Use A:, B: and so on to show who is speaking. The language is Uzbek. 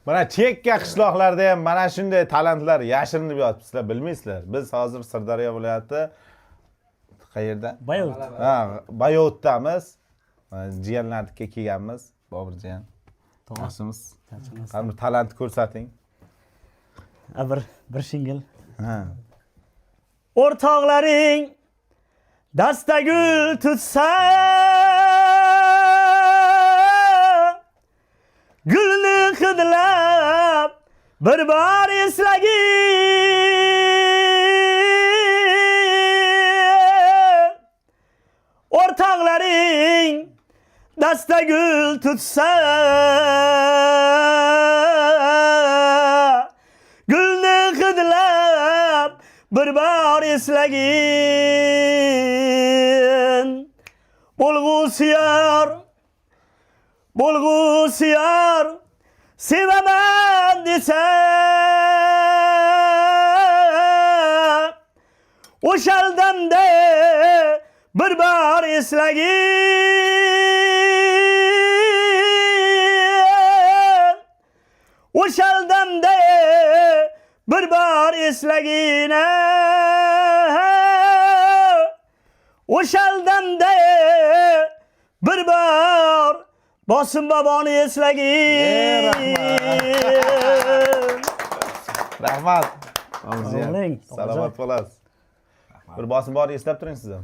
A: Mana chekka qishloqlarda ham mana shunday talantlar yashirinib yotibdi, sizlar bilmaysizlar. Biz hozir Sirdaryo viloyati qayerda?
B: Bayot.
A: Ha, Bayotdamiz. Jiyanlarnikiga kelganmiz. Bobirjon. Yaxshimiz. Qani talant ko'rsating.
B: Bir shingil.
A: Ha.
B: O'rtoqlaring dasta gul tutsa, gulni hidlab bir bor eslagin. O'rtoqlaring dasta gul tutsa, gulni hidlab bir bor eslagin. Bo'lg'usiyar sevaman desa, o'shal damda bir bor eslagin. O'shal damda bir bor eslagin. O'shal damda bir bor Bosim boboni eslagin.
A: Rahmat.
B: Sog'ling.
A: Salomat bo'lasiz. Bir bosim bor eslab turing siz ham.